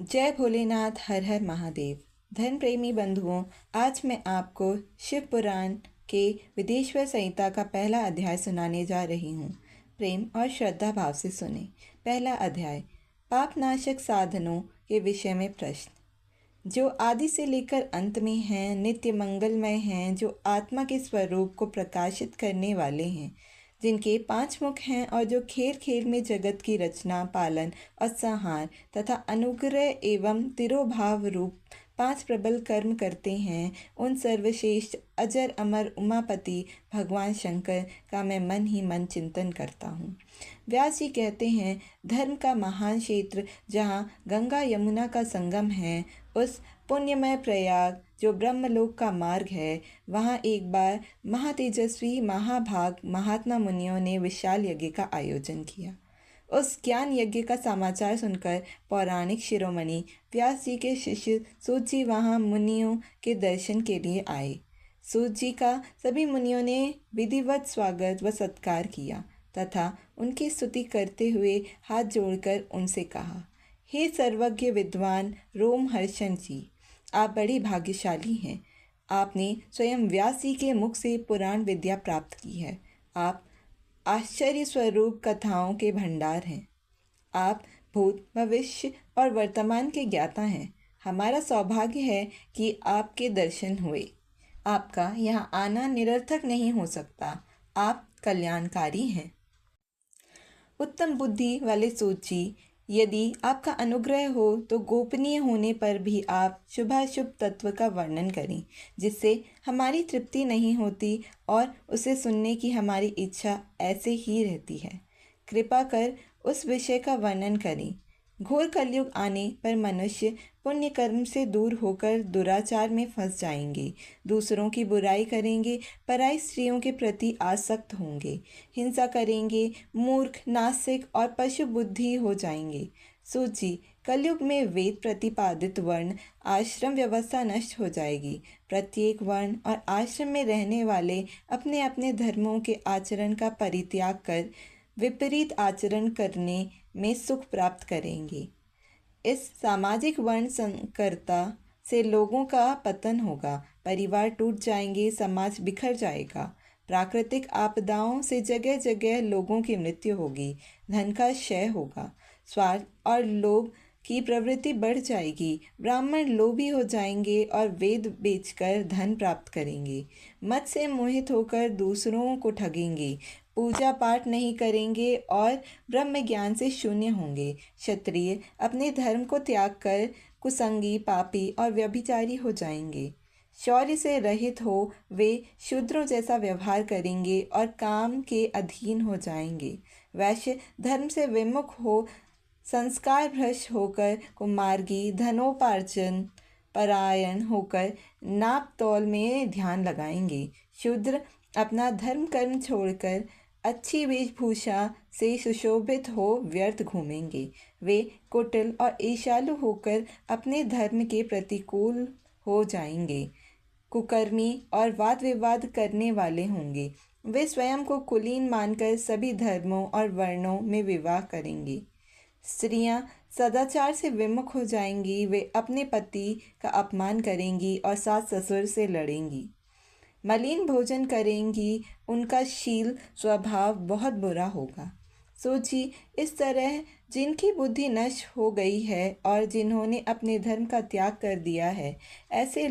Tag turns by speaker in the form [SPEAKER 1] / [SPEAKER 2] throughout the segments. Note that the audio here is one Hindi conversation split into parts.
[SPEAKER 1] जय भोलेनाथ, हर हर महादेव। धर्म प्रेमी बंधुओं, आज मैं आपको शिव पुराण के विदेश्वर संहिता का पहला अध्याय सुनाने जा रही हूँ। प्रेम और श्रद्धा भाव से सुने। पहला अध्याय, पापनाशक साधनों के विषय में प्रश्न। जो आदि से लेकर अंत में हैं, नित्य मंगलमय हैं, जो आत्मा के स्वरूप को प्रकाशित करने वाले हैं, जिनके 5 मुख हैं और जो खेल खेल में जगत की रचना, पालन और संहार तथा अनुग्रह एवं तिरोभाव रूप 5 प्रबल कर्म करते हैं, उन सर्वश्रेष्ठ अजर अमर उमापति भगवान शंकर का मैं मन ही मन चिंतन करता हूँ। व्यास जी कहते हैं, धर्म का महान क्षेत्र जहाँ गंगा यमुना का संगम है, उस पुण्यमय प्रयाग जो ब्रह्मलोक का मार्ग है, वहाँ एक बार महातेजस्वी महाभाग महात्मा मुनियों ने विशाल यज्ञ का आयोजन किया। उस ज्ञान यज्ञ का समाचार सुनकर पौराणिक शिरोमणि व्यास जी के शिष्य सूत जी वहाँ मुनियों के दर्शन के लिए आए। सूत जी का सभी मुनियों ने विधिवत स्वागत व सत्कार किया तथा उनकी स्तुति करते हुए हाथ जोड़कर उनसे कहा, हे सर्वज्ञ विद्वान रोमहर्षण जी, आप बड़ी भाग्यशाली हैं। आपने स्वयं व्यास जी के मुख से पुराण विद्या प्राप्त की है। आप आश्चर्य स्वरूप कथाओं के भंडार हैं। आप भूत, भविष्य और वर्तमान के ज्ञाता हैं। हमारा सौभाग्य है कि आपके दर्शन हुए। आपका यहाँ आना निरर्थक नहीं हो सकता। आप कल्याणकारी हैं। उत्तम बुद्धि वाले सूत जी, यदि आपका अनुग्रह हो तो गोपनीय होने पर भी आप शुभाशुभ तत्व का वर्णन करें, जिससे हमारी तृप्ति नहीं होती और उसे सुनने की हमारी इच्छा ऐसे ही रहती है। कृपा कर उस विषय का वर्णन करें। घोर कलयुग आने पर मनुष्य पुण्य कर्म से दूर होकर दुराचार में फंस जाएंगे, दूसरों की बुराई करेंगे, पराई स्त्रियों के प्रति आसक्त होंगे, हिंसा करेंगे, मूर्ख, नास्तिक और पशु बुद्धि हो जाएंगे। सूत जी, कलयुग में वेद प्रतिपादित वर्ण आश्रम व्यवस्था नष्ट हो जाएगी। प्रत्येक वर्ण और आश्रम में रहने वाले अपने अपने धर्मों के आचरण का परित्याग कर विपरीत आचरण करने में सुख प्राप्त करेंगे। इस सामाजिक वर्ण संकरता से लोगों का पतन होगा, परिवार टूट जाएंगे, समाज बिखर जाएगा। प्राकृतिक आपदाओं से जगह जगह लोगों की मृत्यु होगी, धन का क्षय होगा, स्वार्थ और लोभ की प्रवृत्ति बढ़ जाएगी, ब्राह्मण लोभी हो जाएंगे और वेद बेचकर धन प्राप्त करेंगे, मत से मोहित होकर दूसरों को ठगेंगे, पूजा पाठ नहीं करेंगे और ब्रह्म ज्ञान से शून्य होंगे। क्षत्रिय अपने धर्म को त्याग कर कुसंगी, पापी और व्यभिचारी हो जाएंगे। शौर्य से रहित हो वे शूद्रों जैसा व्यवहार करेंगे और काम के अधीन हो जाएंगे। वैश्य धर्म से विमुख हो संस्कार भ्रष्ट होकर कुमार्गी, धनोपार्जन परायण होकर नाप तौल में ध्यान लगाएंगे। शूद्र अपना धर्म कर्म छोड़कर अच्छी वेशभूषा से सुशोभित हो व्यर्थ घूमेंगे। वे कुटिल और ईर्ष्यालु होकर अपने धर्म के प्रतिकूल हो जाएंगे, कुकर्मी और वाद विवाद करने वाले होंगे। वे स्वयं को कुलीन मानकर सभी धर्मों और वर्णों में विवाह करेंगे। स्त्रियां सदाचार से विमुख हो जाएंगी। वे अपने पति का अपमान करेंगी और सास ससुर से लड़ेंगी, मलिन भोजन करेंगी। उनका शील स्वभाव बहुत बुरा होगा। सोची, इस तरह जिनकी बुद्धि नष्ट हो गई है और जिन्होंने अपने धर्म का त्याग कर दिया है, ऐसे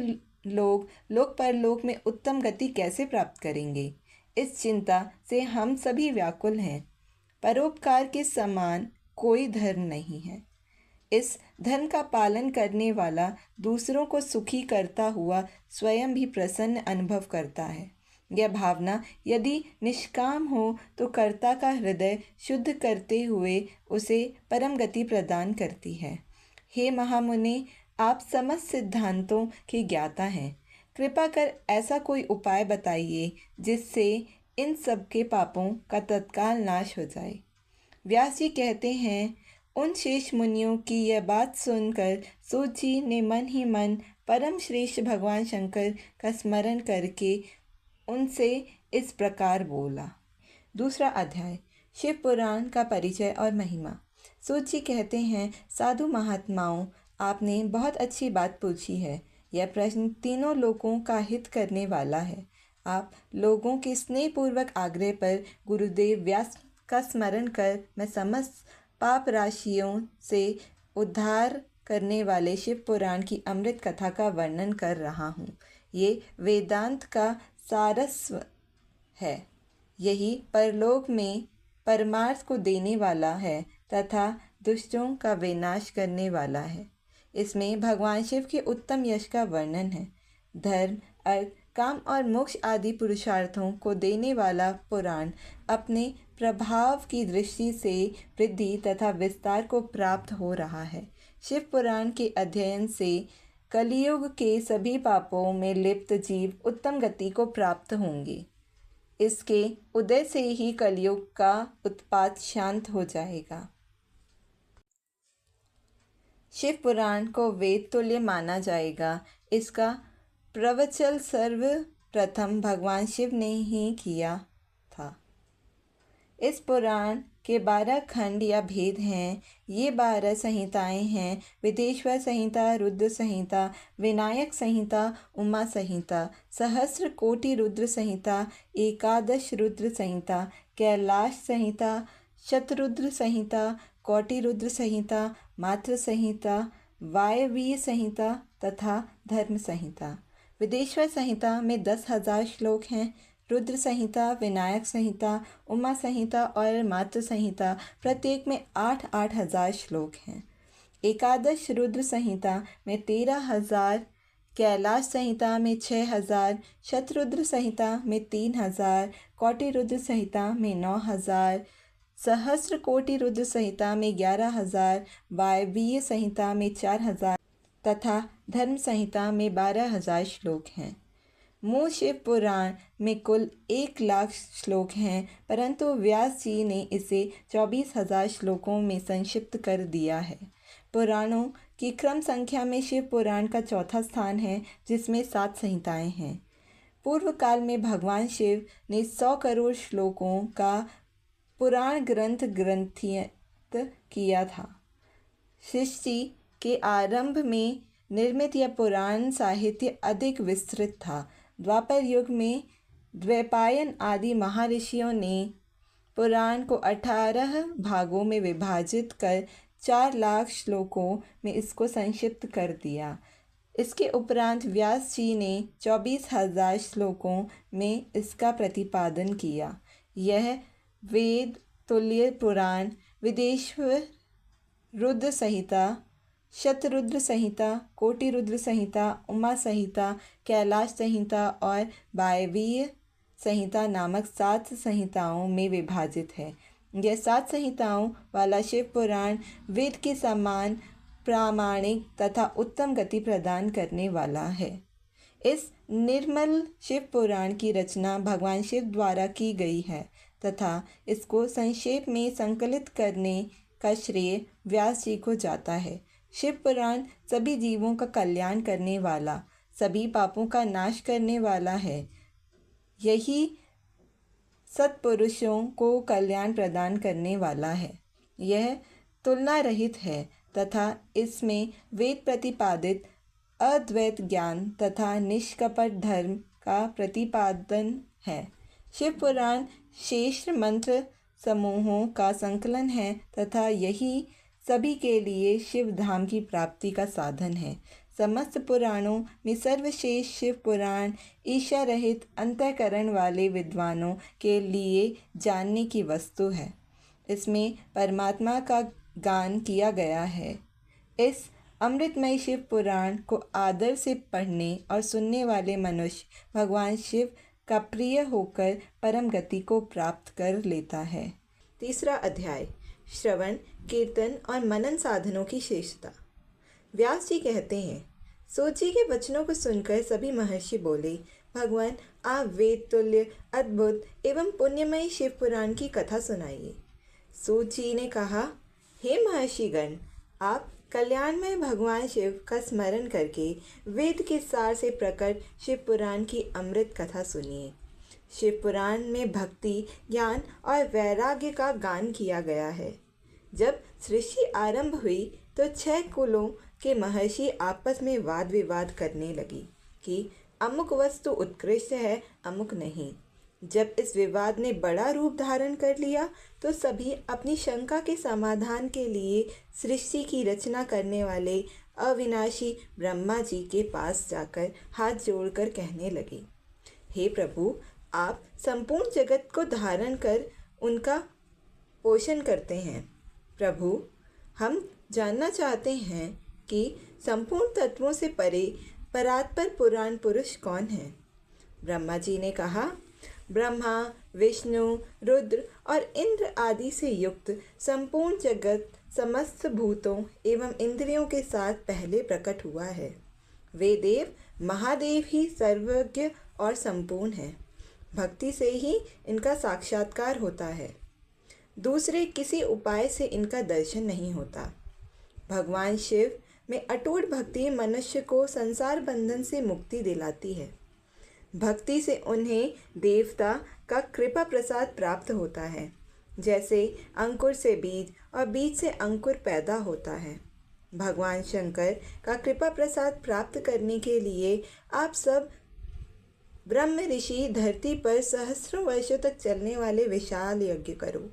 [SPEAKER 1] लोग लोक परलोक में उत्तम गति कैसे प्राप्त करेंगे? इस चिंता से हम सभी व्याकुल हैं। परोपकार के समान कोई धर्म नहीं है। इस धर्म का पालन करने वाला दूसरों को सुखी करता हुआ स्वयं भी प्रसन्न अनुभव करता है। यह भावना यदि निष्काम हो तो कर्ता का हृदय शुद्ध करते हुए उसे परम गति प्रदान करती है। हे महामुनि, आप समस्त सिद्धांतों के ज्ञाता हैं। कृपा कर ऐसा कोई उपाय बताइए जिससे इन सब के पापों का तत्काल नाश हो जाए। व्यास जी कहते हैं, उन शेष मुनियों की यह बात सुनकर सूत जी ने मन ही मन परम श्रेष्ठ भगवान शंकर का स्मरण करके उनसे इस प्रकार बोला। दूसरा अध्याय, शिव पुराण का परिचय और महिमा। सूत जी कहते हैं, साधु महात्माओं, आपने बहुत अच्छी बात पूछी है। यह प्रश्न तीनों लोगों का हित करने वाला है। आप लोगों के स्नेहपूर्वक आग्रह पर गुरुदेव व्यास का स्मरण कर मैं समस्त पाप राशियों से उद्धार करने वाले शिव पुराण की अमृत कथा का वर्णन कर रहा हूँ। ये वेदांत का सारस्व है। यही परलोक में परमार्थ को देने वाला है तथा दुष्टों का विनाश करने वाला है। इसमें भगवान शिव के उत्तम यश का वर्णन है। धर्म, अर्थ, काम और मोक्ष आदि पुरुषार्थों को देने वाला पुराण अपने प्रभाव की दृष्टि से वृद्धि तथा विस्तार को प्राप्त हो रहा है। शिव पुराण के अध्ययन से कलियुग के सभी पापों में लिप्त जीव उत्तम गति को प्राप्त होंगे। इसके उदय से ही कलियुग का उत्पात शांत हो जाएगा। शिव पुराण को वेद तुल्य माना जाएगा। इसका प्रवचन सर्वप्रथम भगवान शिव ने ही किया था। इस पुराण के 12 खंड या भेद हैं। ये 12 संहिताएं हैं: विदेश्वर संहिता, रुद्र संहिता, विनायक संहिता, उमा संहिता, सहस्र कोटि रुद्र संहिता, एकादश रुद्र संहिता, कैलाश संहिता, शतरुद्र संहिता, कोटि रुद्र संहिता, मात्र संहिता, वायवीय संहिता तथा धर्म संहिता। विदेश्वर संहिता में 10,000 श्लोक हैं। रुद्र संहिता, विनायक संहिता, उमा संहिता और मात्र संहिता प्रत्येक में 8-8 हजार श्लोक हैं। एकादश रुद्र संहिता में 13,000, कैलाश संहिता में 6,000, शतरुद्र संहिता में 3,000, कोटि रुद्र संहिता में 9,000, सहस्र कोटि रुद्र संहिता में 11,000, वायवीय संहिता में 4,000 तथा धर्म संहिता में 12,000 श्लोक हैं। मूल शिव पुराण में कुल 1,00,000 श्लोक हैं, परंतु व्यास जी ने इसे 24,000 श्लोकों में संक्षिप्त कर दिया है। पुराणों की क्रम संख्या में शिव पुराण का चौथा स्थान है, जिसमें 7 संहिताएं हैं। पूर्व काल में भगवान शिव ने 100 करोड़ श्लोकों का पुराण ग्रंथ ग्रंथित किया था। सृष्टि के आरंभ में निर्मित यह पुराण साहित्य अधिक विस्तृत था। द्वापर युग में द्वैपायन आदि महर्षियों ने पुराण को 18 भागों में विभाजित कर 4,00,000 श्लोकों में इसको संक्षिप्त कर दिया। इसके उपरांत व्यास जी ने 24,000 श्लोकों में इसका प्रतिपादन किया। यह वेद तुल्य पुराण विदेश्वर रुद्र संहिता, शतरुद्र संहिता, कोटि रुद्र संहिता, उमा संहिता, कैलाश संहिता और वायवीय संहिता नामक 7 संहिताओं में विभाजित है। यह 7 संहिताओं वाला शिव पुराण वेद के समान प्रामाणिक तथा उत्तम गति प्रदान करने वाला है। इस निर्मल शिव पुराण की रचना भगवान शिव द्वारा की गई है तथा इसको संक्षेप में संकलित करने का श्रेय व्यास जी को जाता है। शिव पुराण सभी जीवों का कल्याण करने वाला, सभी पापों का नाश करने वाला है। यही सत्पुरुषों को कल्याण प्रदान करने वाला है। यह तुलना रहित है तथा इसमें वेद प्रतिपादित अद्वैत ज्ञान तथा निष्कपट धर्म का प्रतिपादन है। शिव पुराण शेष मंत्र समूहों का संकलन है तथा यही सभी के लिए शिव धाम की प्राप्ति का साधन है। समस्त पुराणों में सर्वश्रेष्ठ शिव पुराण ईशा रहित अंतःकरण वाले विद्वानों के लिए जानने की वस्तु है। इसमें परमात्मा का गान किया गया है। इस अमृतमय शिव पुराण को आदर से पढ़ने और सुनने वाले मनुष्य भगवान शिव का प्रिय होकर परम गति को प्राप्त कर लेता है। तीसरा अध्याय, श्रवण, कीर्तन और मनन साधनों की श्रेष्ठता। व्यास जी कहते हैं, सूत जी के वचनों को सुनकर सभी महर्षि बोले, भगवान आप वेद तुल्य अद्भुत एवं पुण्यमयी शिव पुराण की कथा सुनाइए। सूत जी ने कहा, हे महर्षिगण, आप कल्याणमय भगवान शिव का स्मरण करके वेद के सार से प्रकट शिव पुराण की अमृत कथा सुनिए। शिव पुराण में भक्ति, ज्ञान और वैराग्य का गान किया गया है। जब सृष्टि आरंभ हुई तो 6 कुलों कि महर्षि आपस में वाद विवाद करने लगी कि अमुक वस्तु उत्कृष्ट है, अमुक नहीं। जब इस विवाद ने बड़ा रूप धारण कर लिया तो सभी अपनी शंका के समाधान के लिए सृष्टि की रचना करने वाले अविनाशी ब्रह्मा जी के पास जाकर हाथ जोड़कर कहने लगे, हे प्रभु, आप संपूर्ण जगत को धारण कर उनका पोषण करते हैं। प्रभु, हम जानना चाहते हैं कि संपूर्ण तत्वों से परे परात्पर पुराण पुरुष कौन है। ब्रह्मा जी ने कहा, ब्रह्मा, विष्णु, रुद्र और इंद्र आदि से युक्त संपूर्ण जगत समस्त भूतों एवं इंद्रियों के साथ पहले प्रकट हुआ है। वे देव महादेव ही सर्वज्ञ और संपूर्ण हैं। भक्ति से ही इनका साक्षात्कार होता है, दूसरे किसी उपाय से इनका दर्शन नहीं होता। भगवान शिव में अटूट भक्ति मनुष्य को संसार बंधन से मुक्ति दिलाती है। भक्ति से उन्हें देवता का कृपा प्रसाद प्राप्त होता है। जैसे अंकुर से बीज और बीज से अंकुर पैदा होता है। भगवान शंकर का कृपा प्रसाद प्राप्त करने के लिए आप सब ब्रह्म ऋषि धरती पर सहस्रों वर्षों तक चलने वाले विशाल यज्ञ करो।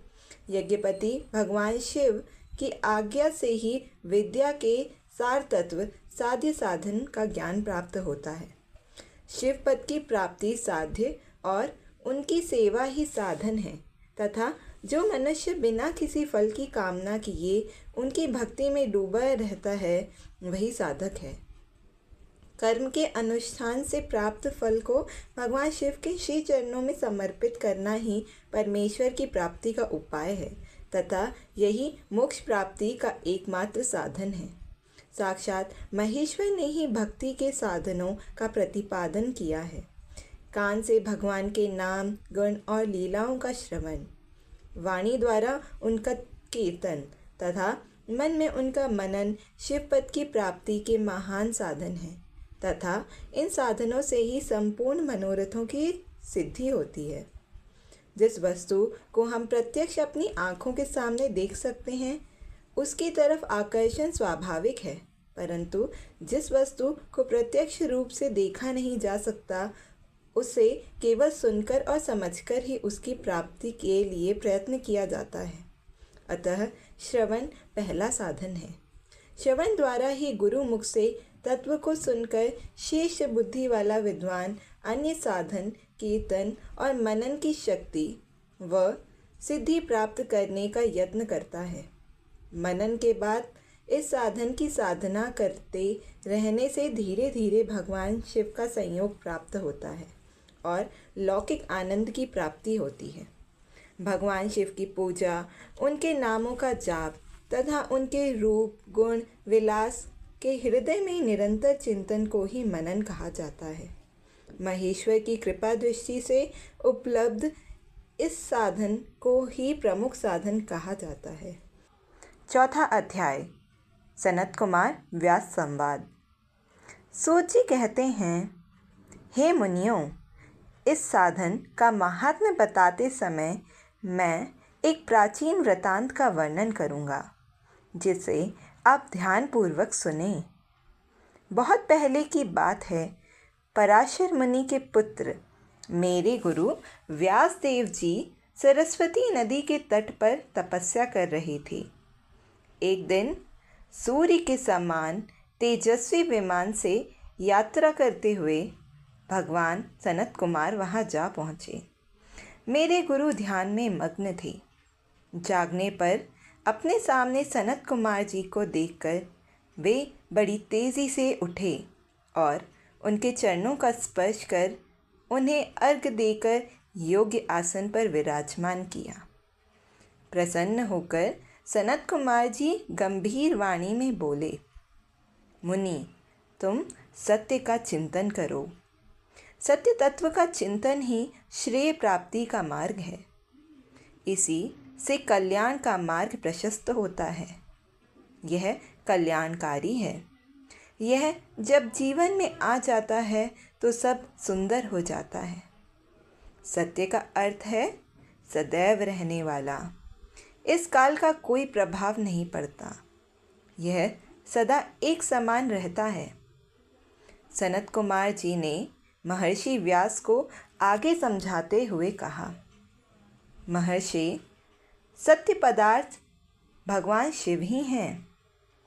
[SPEAKER 1] यज्ञपति भगवान शिव की आज्ञा से ही विद्या के सार तत्व साध्य साधन का ज्ञान प्राप्त होता है। शिव पद की प्राप्ति साध्य और उनकी सेवा ही साधन है तथा जो मनुष्य बिना किसी फल की कामना किए उनकी भक्ति में डूबा रहता है वही साधक है। कर्म के अनुष्ठान से प्राप्त फल को भगवान शिव के श्री चरणों में समर्पित करना ही परमेश्वर की प्राप्ति का उपाय है तथा यही मोक्ष प्राप्ति का एकमात्र साधन है। साक्षात महेश्वर ने ही भक्ति के साधनों का प्रतिपादन किया है। कान से भगवान के नाम, गुण और लीलाओं का श्रवण, वाणी द्वारा उनका कीर्तन तथा मन में उनका मनन शिव पद की प्राप्ति के महान साधन है तथा इन साधनों से ही संपूर्ण मनोरथों की सिद्धि होती है। जिस वस्तु को हम प्रत्यक्ष अपनी आँखों के सामने देख सकते हैं उसकी तरफ आकर्षण स्वाभाविक है, परंतु जिस वस्तु को प्रत्यक्ष रूप से देखा नहीं जा सकता उसे केवल सुनकर और समझकर ही उसकी प्राप्ति के लिए प्रयत्न किया जाता है। अतः श्रवण पहला साधन है। श्रवण द्वारा ही गुरु मुख से तत्व को सुनकर शेष बुद्धि वाला विद्वान अन्य साधन, कीर्तन और मनन की शक्ति व सिद्धि प्राप्त करने का यत्न करता है। मनन के बाद इस साधन की साधना करते रहने से धीरे धीरे भगवान शिव का संयोग प्राप्त होता है और लौकिक आनंद की प्राप्ति होती है। भगवान शिव की पूजा, उनके नामों का जाप तथा उनके रूप, गुण, विलास के हृदय में निरंतर चिंतन को ही मनन कहा जाता है। महेश्वर की कृपा दृष्टि से उपलब्ध इस साधन को ही प्रमुख साधन कहा जाता है। चौथा अध्याय, सनत कुमार व्यास संवाद। सूत जी कहते हैं, हे मुनियों, इस साधन का महात्म्य बताते समय मैं एक प्राचीन वृतांत का वर्णन करूँगा जिसे आप ध्यानपूर्वक सुने। बहुत पहले की बात है। पराशर मुनि के पुत्र मेरे गुरु व्यासदेव जी सरस्वती नदी के तट पर तपस्या कर रहे थे। एक दिन सूर्य के समान तेजस्वी विमान से यात्रा करते हुए भगवान सनत कुमार वहां जा पहुँचे। मेरे गुरु ध्यान में मग्न थे। जागने पर अपने सामने सनत कुमार जी को देखकर वे बड़ी तेज़ी से उठे और उनके चरणों का स्पर्श कर उन्हें अर्घ्य देकर योग्य आसन पर विराजमान किया। प्रसन्न होकर सनत कुमार जी गंभीर वाणी में बोले, मुनि, तुम सत्य का चिंतन करो। सत्य तत्व का चिंतन ही श्रेय प्राप्ति का मार्ग है। इसी से कल्याण का मार्ग प्रशस्त होता है। यह कल्याणकारी है। यह जब जीवन में आ जाता है तो सब सुंदर हो जाता है। सत्य का अर्थ है सदैव रहने वाला। इस काल का कोई प्रभाव नहीं पड़ता। यह सदा एक समान रहता है। सनत कुमार जी ने महर्षि व्यास को आगे समझाते हुए कहा, महर्षि, सत्य पदार्थ भगवान शिव ही हैं।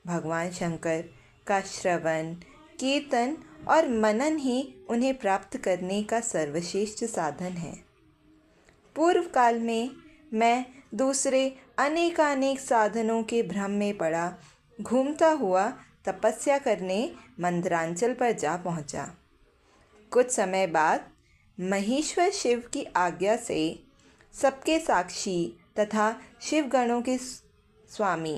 [SPEAKER 1] भगवान शंकर का श्रवण, कीर्तन और मनन ही उन्हें प्राप्त करने का सर्वश्रेष्ठ साधन है। पूर्व काल में मैं दूसरे अनेकानेक साधनों के भ्रम में पड़ा घूमता हुआ तपस्या करने मंदरांचल पर जा पहुंचा। कुछ समय बाद महेश्वर शिव की आज्ञा से सबके साक्षी तथा शिवगणों के स्वामी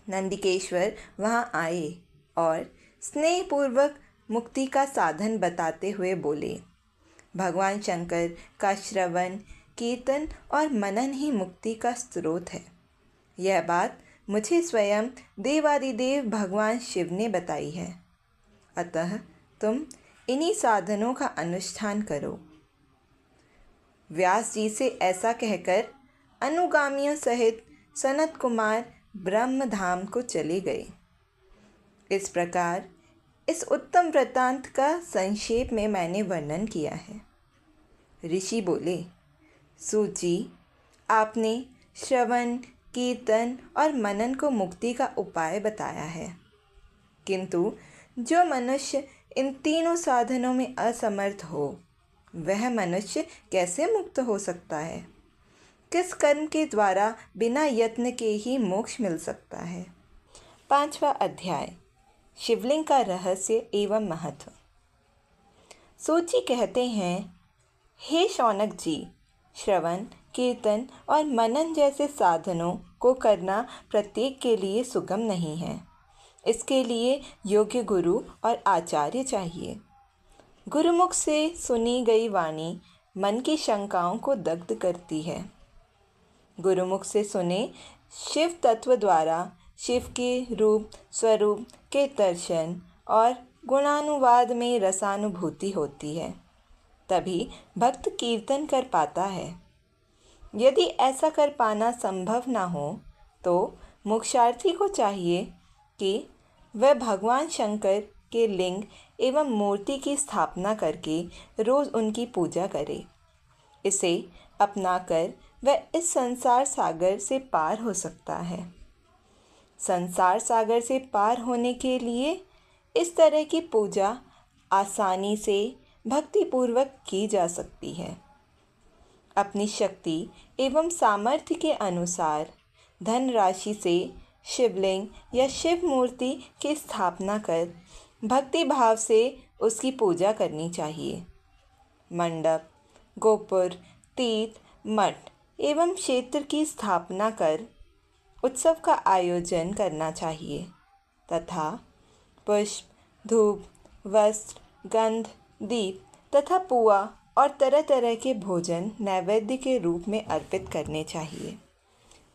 [SPEAKER 1] नंदिकेश्वर वहाँ आए और स्नेहपूर्वक मुक्ति का साधन बताते हुए बोले, भगवान शंकर का श्रवण, कीर्तन और मनन ही मुक्ति का स्रोत है। यह बात मुझे स्वयं देवादिदेव भगवान शिव ने बताई है। अतः तुम इन्हीं साधनों का अनुष्ठान करो। व्यास जी से ऐसा कहकर अनुगामियों सहित सनत कुमार ब्रह्मधाम को चले गए। इस प्रकार इस उत्तम वृत्तांत का संक्षेप में मैंने वर्णन किया है। ऋषि बोले, सूत जी, आपने श्रवण, कीर्तन और मनन को मुक्ति का उपाय बताया है, किंतु जो मनुष्य इन तीनों साधनों में असमर्थ हो, वह मनुष्य कैसे मुक्त हो सकता है? किस कर्म के द्वारा बिना यत्न के ही मोक्ष मिल सकता है? 5वां अध्याय, शिवलिंग का रहस्य एवं महत्व। सूत जी कहते हैं, हे शौनक जी, श्रवण, कीर्तन और मनन जैसे साधनों को करना प्रत्येक के लिए सुगम नहीं है। इसके लिए योग्य गुरु और आचार्य चाहिए। गुरुमुख से सुनी गई वाणी मन की शंकाओं को दग्ध करती है। गुरुमुख से सुने शिव तत्व द्वारा शिव के रूप स्वरूप के दर्शन और गुणानुवाद में रसानुभूति होती है, तभी भक्त कीर्तन कर पाता है। यदि ऐसा कर पाना संभव ना हो तो मोक्षार्थी को चाहिए कि वह भगवान शंकर के लिंग एवं मूर्ति की स्थापना करके रोज़ उनकी पूजा करे। इसे अपनाकर वह इस संसार सागर से पार हो सकता है। संसार सागर से पार होने के लिए इस तरह की पूजा आसानी से भक्तिपूर्वक की जा सकती है। अपनी शक्ति एवं सामर्थ्य के अनुसार धन राशि से शिवलिंग या शिव मूर्ति की स्थापना कर भक्ति भाव से उसकी पूजा करनी चाहिए। मंडप, गोपुर, तीर्थ, मठ एवं क्षेत्र की स्थापना कर उत्सव का आयोजन करना चाहिए तथा पुष्प, धूप, वस्त्र, गंध, दीप तथा पुआ और तरह तरह के भोजन नैवेद्य के रूप में अर्पित करने चाहिए।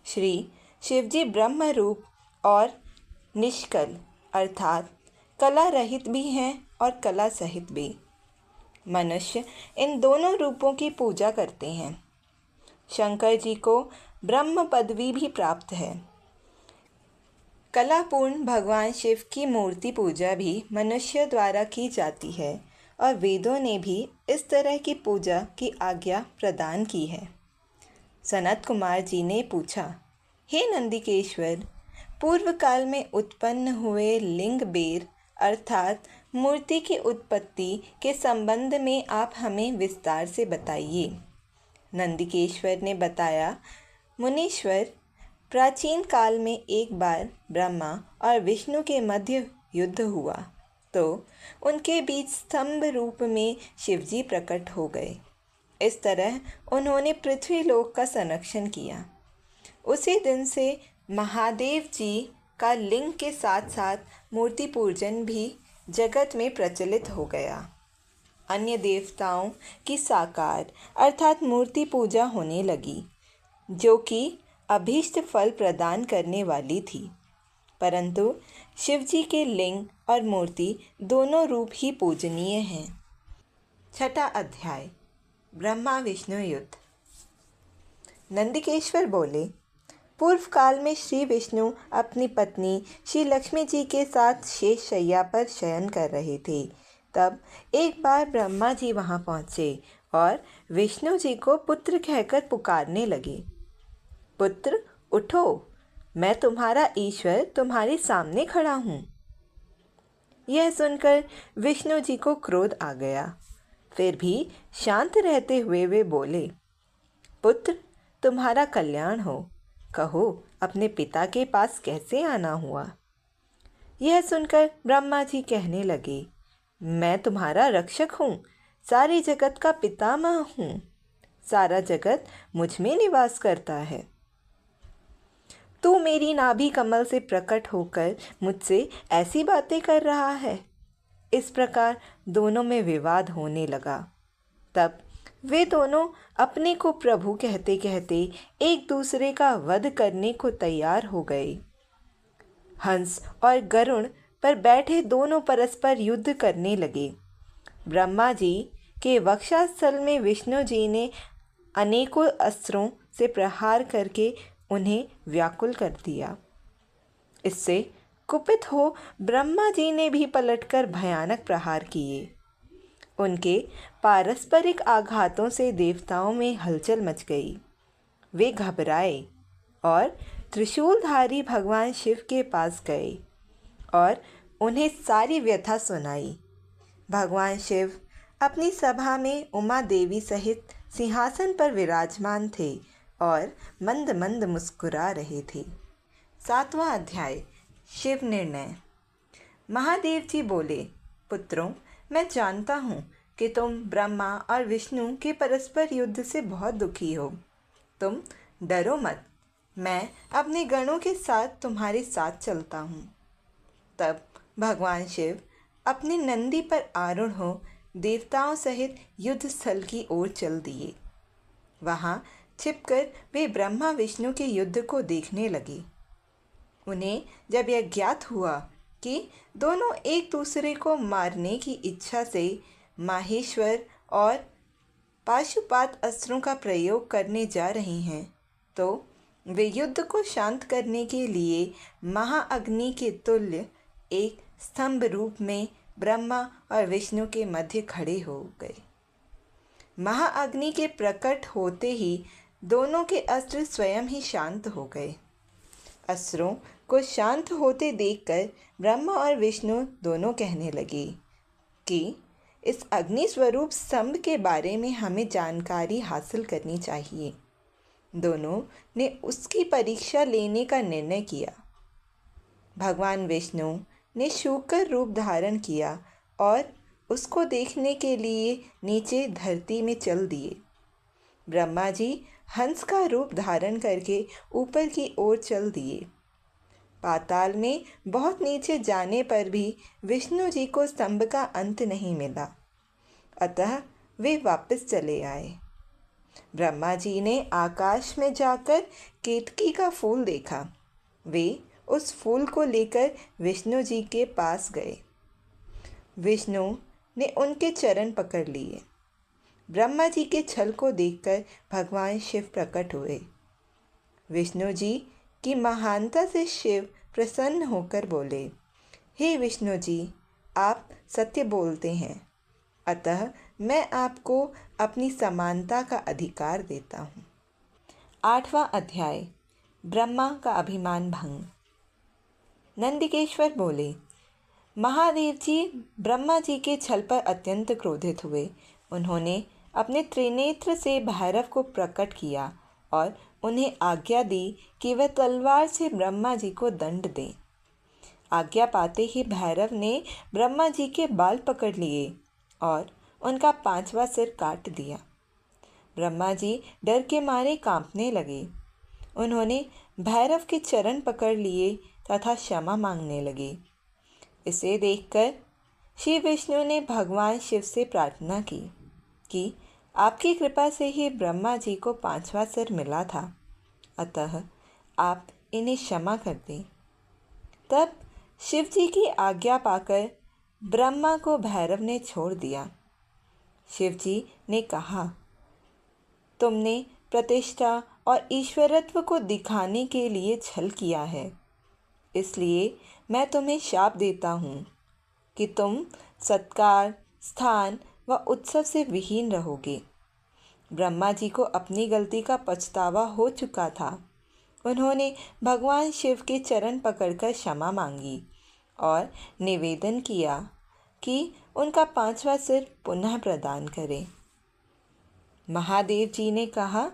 [SPEAKER 1] श्री शिवजी ब्रह्म रूप और निष्कल अर्थात कला रहित भी हैं और कला सहित भी। मनुष्य इन दोनों रूपों की पूजा करते हैं। शंकर जी को ब्रह्म पदवी भी प्राप्त है। कलापूर्ण भगवान शिव की मूर्ति पूजा भी मनुष्य द्वारा की जाती है और वेदों ने भी इस तरह की पूजा की आज्ञा प्रदान की है। सनत कुमार जी ने पूछा, हे नंदिकेश्वर, पूर्व काल में उत्पन्न हुए लिंग बेर अर्थात मूर्ति की उत्पत्ति के संबंध में आप हमें विस्तार से बताइए। नंदिकेश्वर ने बताया, मुनीश्वर, प्राचीन काल में एक बार ब्रह्मा और विष्णु के मध्य युद्ध हुआ तो उनके बीच स्तंभ रूप में शिवजी प्रकट हो गए। इस तरह उन्होंने पृथ्वी लोक का संरक्षण किया। उसी दिन से महादेव जी का लिंग के साथ साथ मूर्ति पूजन भी जगत में प्रचलित हो गया। अन्य देवताओं की साकार अर्थात मूर्ति पूजा होने लगी, जो कि अभीष्ट फल प्रदान करने वाली थी, परंतु शिवजी के लिंग और मूर्ति दोनों रूप ही पूजनीय हैं। 6वां अध्याय, ब्रह्मा विष्णु युद्ध। नंदिकेश्वर बोले, पूर्व काल में श्री विष्णु अपनी पत्नी श्री लक्ष्मी जी के साथ शेष शैया पर शयन कर रहे थे। तब एक बार ब्रह्मा जी वहां पहुंचे और विष्णु जी को पुत्र कहकर पुकारने लगे। पुत्र उठो, मैं तुम्हारा ईश्वर तुम्हारे सामने खड़ा हूँ। यह सुनकर विष्णु जी को क्रोध आ गया। फिर भी शांत रहते हुए वे बोले, पुत्र तुम्हारा कल्याण हो, कहो अपने पिता के पास कैसे आना हुआ। यह सुनकर ब्रह्मा जी कहने लगे, मैं तुम्हारा रक्षक हूँ, सारे जगत का पितामह हूँ, सारा जगत मुझ में निवास करता है। तू मेरी नाभि कमल से प्रकट होकर मुझसे ऐसी बातें कर रहा है। इस प्रकार दोनों में विवाद होने लगा। तब वे दोनों अपने को प्रभु कहते कहते एक दूसरे का वध करने को तैयार हो गए। हंस और गरुड़ पर बैठे दोनों परस्पर युद्ध करने लगे। ब्रह्मा जी के वक्षस्थल में विष्णु जी ने अनेकों अस्त्रों से प्रहार करके उन्हें व्याकुल कर दिया। इससे कुपित हो ब्रह्मा जी ने भी पलटकर भयानक प्रहार किए। उनके पारस्परिक आघातों से देवताओं में हलचल मच गई। वे घबराए और त्रिशूलधारी भगवान शिव के पास गए और उन्हें सारी व्यथा सुनाई। भगवान शिव अपनी सभा में उमा देवी सहित सिंहासन पर विराजमान थे और मंद मंद मुस्कुरा रहे थे। 7वां अध्याय, शिव निर्णय। महादेव जी बोले, पुत्रों, मैं जानता हूँ कि तुम ब्रह्मा और विष्णु के परस्पर युद्ध से बहुत दुखी हो। तुम डरो मत, मैं अपने गणों के साथ तुम्हारे साथ चलता हूँ। तब भगवान शिव अपने नंदी पर आरूढ़ हो देवताओं सहित युद्ध स्थल की ओर चल दिए। वहाँ छिपकर वे ब्रह्मा विष्णु के युद्ध को देखने लगे। उन्हें जब यह ज्ञात हुआ कि दोनों एक दूसरे को मारने की इच्छा से माहेश्वर और पाशुपात अस्त्रों का प्रयोग करने जा रहे हैं, तो वे युद्ध को शांत करने के लिए महाअग्नि के तुल्य एक स्तंभ रूप में ब्रह्मा और विष्णु के मध्य खड़े हो गए। महाअग्नि के प्रकट होते ही दोनों के अस्त्र स्वयं ही शांत हो गए। अस्त्रों को शांत होते देखकर ब्रह्मा और विष्णु दोनों कहने लगे कि इस अग्नि स्वरूप स्तंभ के बारे में हमें जानकारी हासिल करनी चाहिए। दोनों ने उसकी परीक्षा लेने का निर्णय किया। भगवान विष्णु ने शूकर रूप धारण किया और उसको देखने के लिए नीचे धरती में चल दिए। ब्रह्मा जी हंस का रूप धारण करके ऊपर की ओर चल दिए। पाताल में बहुत नीचे जाने पर भी विष्णु जी को स्तंभ का अंत नहीं मिला, अतः वे वापस चले आए। ब्रह्मा जी ने आकाश में जाकर केतकी का फूल देखा। वे उस फूल को लेकर विष्णु जी के पास गए। विष्णु ने उनके चरण पकड़ लिए। ब्रह्मा जी के छल को देखकर भगवान शिव प्रकट हुए। विष्णु जी की महानता से शिव प्रसन्न होकर बोले, हे विष्णु जी, आप सत्य बोलते हैं, अतः मैं आपको अपनी समानता का अधिकार देता हूँ। 8वां अध्याय, ब्रह्मा का अभिमान भंग। नंदिकेश्वर बोले, महादेव जी ब्रह्मा जी के छल पर अत्यंत क्रोधित हुए। उन्होंने अपने त्रिनेत्र से भैरव को प्रकट किया और उन्हें आज्ञा दी कि वह तलवार से ब्रह्मा जी को दंड दें। आज्ञा पाते ही भैरव ने ब्रह्मा जी के बाल पकड़ लिए और उनका 5वां सिर काट दिया। ब्रह्मा जी डर के मारे कांपने लगे। उन्होंने भैरव के चरण पकड़ लिए तथा क्षमा मांगने लगे। इसे देखकर श्री विष्णु ने भगवान शिव से प्रार्थना की कि आपकी कृपा से ही ब्रह्मा जी को 5वां सिर मिला था, अतः आप इन्हें क्षमा कर दें। तब शिव जी की आज्ञा पाकर ब्रह्मा को भैरव ने छोड़ दिया। शिव जी ने कहा, तुमने प्रतिष्ठा और ईश्वरत्व को दिखाने के लिए छल किया है। इसलिए मैं तुम्हें शाप देता हूँ कि तुम सत्कार, स्थान व उत्सव से विहीन रहोगे। ब्रह्मा जी को अपनी गलती का पछतावा हो चुका था। उन्होंने भगवान शिव के चरण पकड़कर क्षमा मांगी और निवेदन किया कि उनका 5वां सिर पुनः प्रदान करें। महादेव जी ने कहा,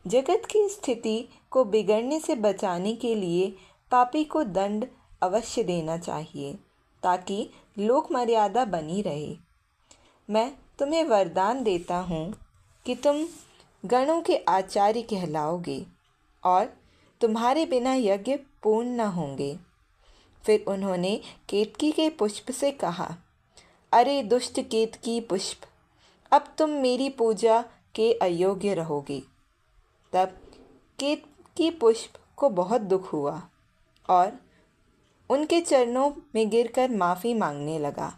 [SPEAKER 1] जगत की स्थिति को बिगड़ने से बचाने के लिए पापी को दंड अवश्य देना चाहिए ताकि लोक मर्यादा बनी रहे। मैं तुम्हें वरदान देता हूँ कि तुम गणों के आचार्य कहलाओगे और तुम्हारे बिना यज्ञ पूर्ण न होंगे। फिर उन्होंने केतकी के पुष्प से कहा, अरे दुष्ट केतकी पुष्प, अब तुम मेरी पूजा के अयोग्य रहोगे। तब केतकी पुष्प को बहुत दुख हुआ और उनके चरणों में गिरकर माफ़ी मांगने लगा।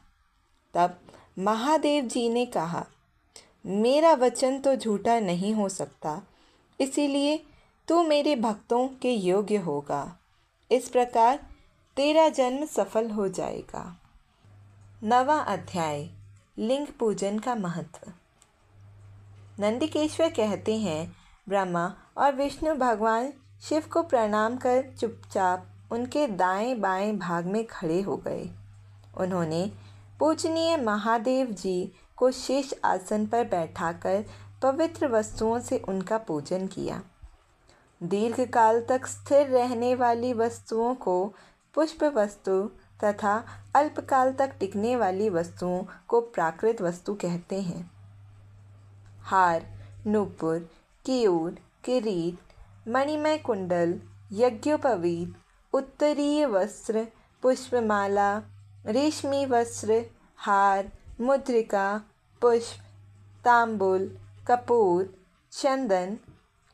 [SPEAKER 1] तब महादेव जी ने कहा, मेरा वचन तो झूठा नहीं हो सकता, इसीलिए तू मेरे भक्तों के योग्य होगा। इस प्रकार तेरा जन्म सफल हो जाएगा। 9वां अध्याय, लिंग पूजन का महत्व। नंदिकेश्वर कहते हैं, ब्रह्मा और विष्णु भगवान शिव को प्रणाम कर चुपचाप उनके दाएं बाएं भाग में खड़े हो गए। उन्होंने पूजनीय महादेव जी को शेष आसन पर बैठाकर पवित्र वस्तुओं से उनका पूजन किया। दीर्घकाल तक स्थिर रहने वाली वस्तुओं को पुष्प वस्तु तथा अल्पकाल तक टिकने वाली वस्तुओं को प्राकृत वस्तु कहते हैं। हार, नूपुर, केयूर, किरीट, मणिमय कुंडल, यज्ञोपवीत, उत्तरीय वस्त्र, पुष्पमाला, रेशमी वस्त्र, हार, मुद्रिका, पुष्प, तांबुल, कपूर, चंदन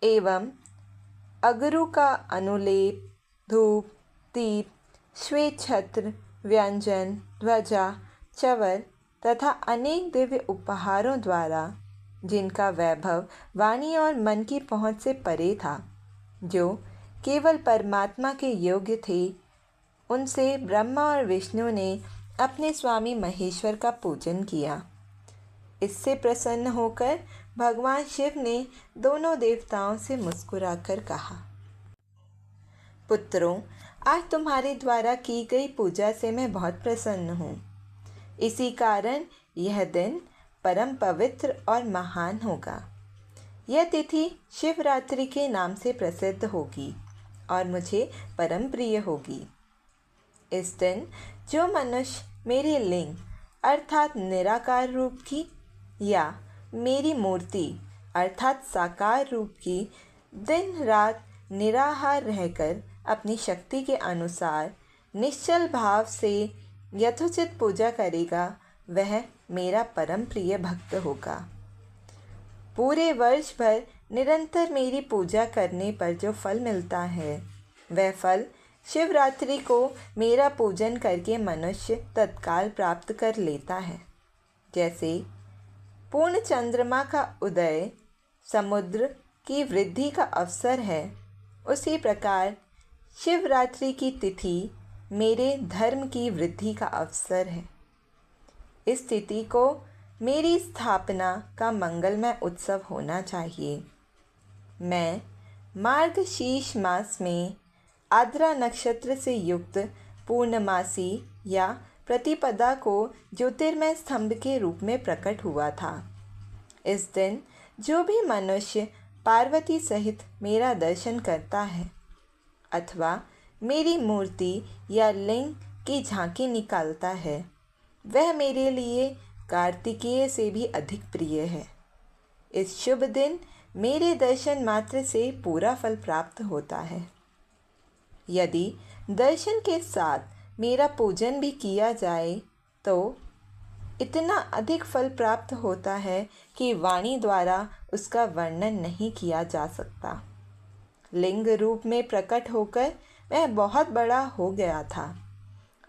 [SPEAKER 1] एवं अगरू का अनुलेप, धूप, दीप, श्वेत छत्र, व्यंजन, ध्वजा, चवर तथा अनेक दिव्य उपहारों द्वारा, जिनका वैभव वाणी और मन की पहुँच से परे था, जो केवल परमात्मा के योग्य थे, उनसे ब्रह्मा और विष्णु ने अपने स्वामी महेश्वर का पूजन किया। इससे प्रसन्न होकर भगवान शिव ने दोनों देवताओं से मुस्कुराकर कहा, पुत्रों, आज तुम्हारे द्वारा की गई पूजा से मैं बहुत प्रसन्न हूँ। इसी कारण यह दिन परम पवित्र और महान होगा। यह तिथि शिवरात्रि के नाम से प्रसिद्ध होगी और मुझे परम प्रिय होगी। इस दिन जो मनुष्य मेरे लिंग अर्थात निराकार रूप की या मेरी मूर्ति अर्थात साकार रूप की दिन रात निराहार रहकर अपनी शक्ति के अनुसार निश्चल भाव से यथोचित पूजा करेगा, वह मेरा परम प्रिय भक्त होगा। पूरे वर्ष भर निरंतर मेरी पूजा करने पर जो फल मिलता है, वह फल शिवरात्रि को मेरा पूजन करके मनुष्य तत्काल प्राप्त कर लेता है। जैसे पूर्ण चंद्रमा का उदय समुद्र की वृद्धि का अवसर है, उसी प्रकार शिवरात्रि की तिथि मेरे धर्म की वृद्धि का अवसर है। इस तिथि को मेरी स्थापना का मंगलमय उत्सव होना चाहिए। मैं मार्गशीर्ष मास में आद्रा नक्षत्र से युक्त पूर्णमासी या प्रतिपदा को ज्योतिर्मय स्तंभ के रूप में प्रकट हुआ था। इस दिन जो भी मनुष्य पार्वती सहित मेरा दर्शन करता है अथवा मेरी मूर्ति या लिंग की झांकी निकालता है, वह मेरे लिए कार्तिकेय से भी अधिक प्रिय है। इस शुभ दिन मेरे दर्शन मात्र से पूरा फल प्राप्त होता है। यदि दर्शन के साथ मेरा पूजन भी किया जाए तो इतना अधिक फल प्राप्त होता है कि वाणी द्वारा उसका वर्णन नहीं किया जा सकता। लिंग रूप में प्रकट होकर वह बहुत बड़ा हो गया था,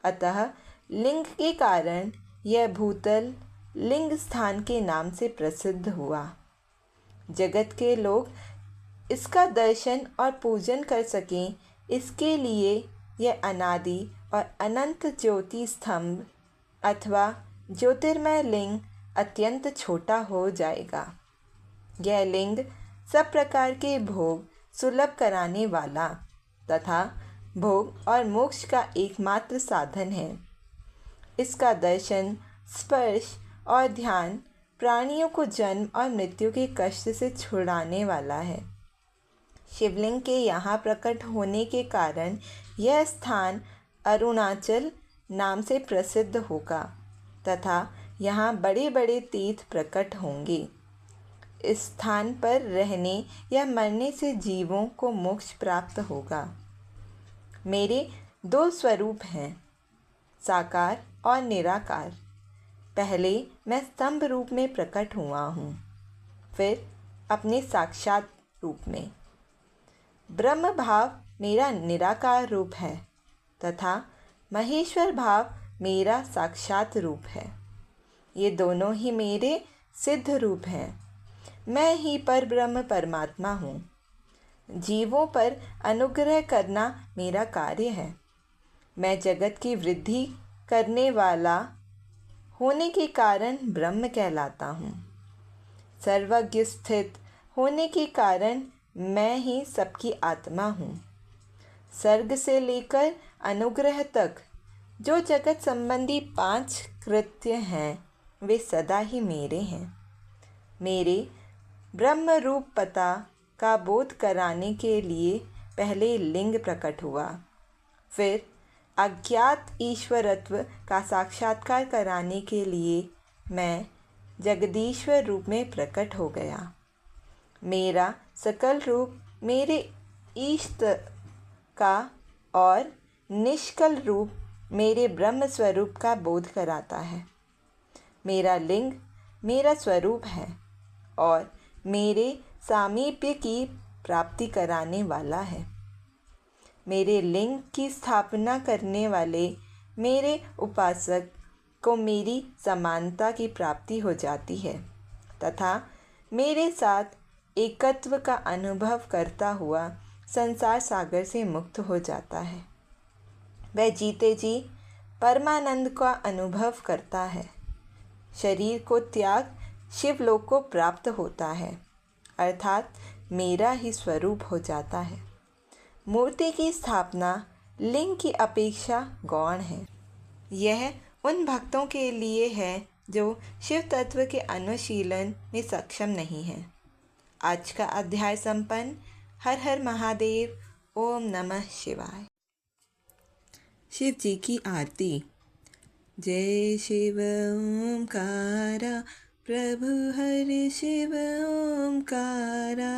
[SPEAKER 1] अतः लिंग के कारण यह भूतल लिंग स्थान के नाम से प्रसिद्ध हुआ। जगत के लोग इसका दर्शन और पूजन कर सकें, इसके लिए यह अनादि और अनंत ज्योति स्तंभ अथवा ज्योतिर्मय लिंग अत्यंत छोटा हो जाएगा। यह लिंग सब प्रकार के भोग सुलभ कराने वाला तथा भोग और मोक्ष का एकमात्र साधन है। इसका दर्शन, स्पर्श और ध्यान प्राणियों को जन्म और मृत्यु के कष्ट से छुड़ाने वाला है। शिवलिंग के यहाँ प्रकट होने के कारण यह स्थान अरुणाचल नाम से प्रसिद्ध होगा तथा यहाँ बड़े बड़े तीर्थ प्रकट होंगे। इस स्थान पर रहने या मरने से जीवों को मोक्ष प्राप्त होगा। मेरे दो स्वरूप हैं, साकार और निराकार। पहले मैं स्तंभ रूप में प्रकट हुआ हूँ, फिर अपने साक्षात रूप में। ब्रह्म भाव मेरा निराकार रूप है तथा महेश्वर भाव मेरा साक्षात रूप है। ये दोनों ही मेरे सिद्ध रूप हैं। मैं ही परब्रह्म परमात्मा हूँ। जीवों पर अनुग्रह करना मेरा कार्य है। मैं जगत की वृद्धि करने वाला होने के कारण ब्रह्म कहलाता हूँ। सर्वज्ञ स्थित होने के कारण मैं ही सबकी आत्मा हूँ। सर्ग से लेकर अनुग्रह तक जो जगत संबंधी 5 कृत्य हैं, वे सदा ही मेरे हैं। मेरे ब्रह्म रूप पता का बोध कराने के लिए पहले लिंग प्रकट हुआ, फिर अज्ञात ईश्वरत्व का साक्षात्कार कराने के लिए मैं जगदीश्वर रूप में प्रकट हो गया। मेरा सकल रूप मेरे इष्ट का और निष्कल रूप मेरे ब्रह्म स्वरूप का बोध कराता है। मेरा लिंग मेरा स्वरूप है और मेरे सामीप्य की प्राप्ति कराने वाला है। मेरे लिंग की स्थापना करने वाले मेरे उपासक को मेरी समानता की प्राप्ति हो जाती है तथा मेरे साथ एकत्व का अनुभव करता हुआ संसार सागर से मुक्त हो जाता है। वह जीते जी परमानंद का अनुभव करता है। शरीर को त्याग शिवलोक को प्राप्त होता है, अर्थात मेरा ही स्वरूप हो जाता है। मूर्ति की स्थापना लिंग की अपेक्षा गौण है। यह उन भक्तों के लिए है जो शिव तत्व के अनुशीलन में सक्षम नहीं हैं। आज का अध्याय संपन्न। हर हर महादेव। ओम नमः शिवाय। शिव जी की आरती। जय शिव ओमकारा, प्रभु हरि शिव ओमकारा।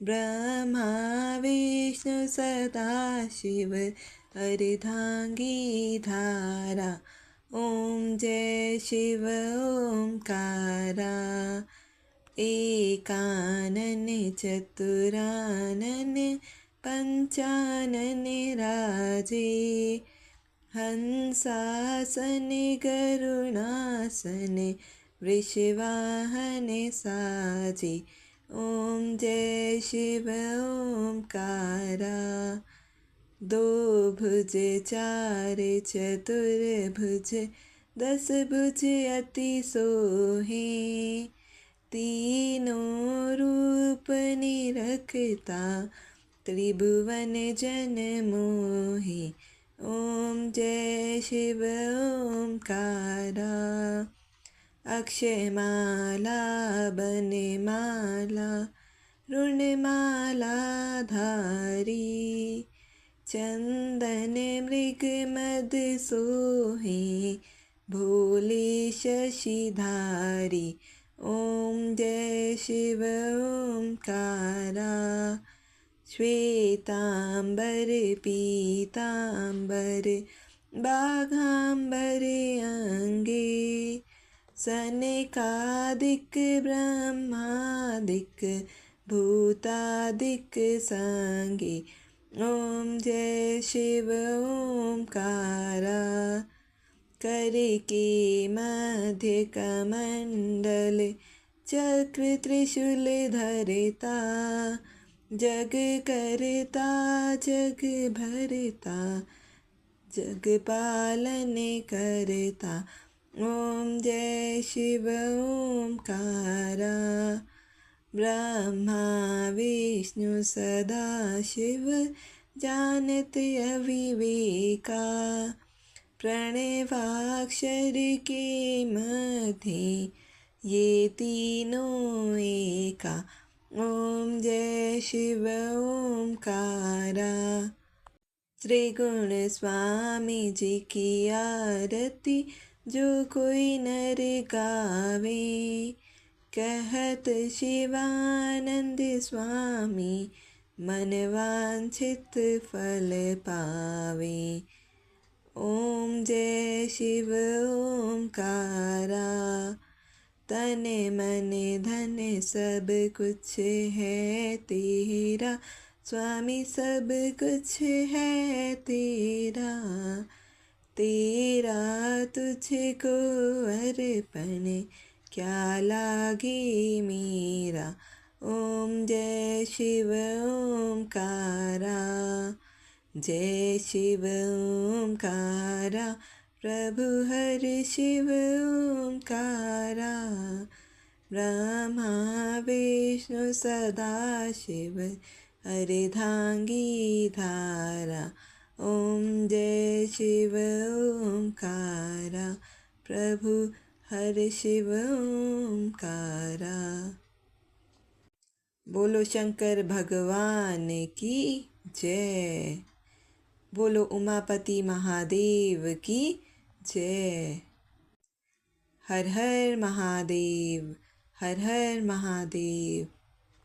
[SPEAKER 1] ब्रह्मा विष्णु सदा शिव अर्धांगी धारा। ओम जय शिव ओमकारा। एकानन चतुरानन पंचानन राजे। हंसासन गरुणासन वृषवाहन साजे। ओम जय शिव ओमकारा। दो भुज चार चतुर्भुज 10 भुज अति सोहे। तीनों रूप निरखता त्रिभुवन जन मोहे। ओम जय शिव ओमकारा। अक्षयमाला बनमाला ऋणमाला धारी। चंदन मृग मद सोहे भोले शशिधारी। ओम जय शिव ओमकारा। श्वेतांबर पीतांबर बाघांबर अंगे। सनकादिक ब्रह्मादिक भूतादिक संगे। ओम जय शिव ओमकारा। कर के मध्य कमंडल चक्र त्रिशूल धरता। जग करता जग भरता जग पालन करता। ओम जय शिव ओमकारा। ब्रह्मा विष्णु सदा शिव जानत अविवेका। प्रणवाक्षर के मध्य ये तीनों एका। ओम जय शिव ओमकारा। त्रिगुण स्वामी जी की आरती जो कोई नर गावे। कहत शिवानंद स्वामी मन वांछित फल पावे। ओम जय शिव ओमकारा। तन मन धन सब कुछ है तेरा स्वामी, सब कुछ है तेरा। तेरा तुझको अर्पण क्या लागे मेरा। ओम जय शिव ओमकारा। जय शिव ओमकारा। प्रभु हर शिव ओमकारा। ब्रह्मा विष्णु सदा शिव अर्धांगी धारा। ओम जय शिव ओमकारा। प्रभु हर शिव ओमकारा। बोलो शंकर भगवान की जय। बोलो उमापति महादेव की जय। हर हर महादेव, हर हर महादेव।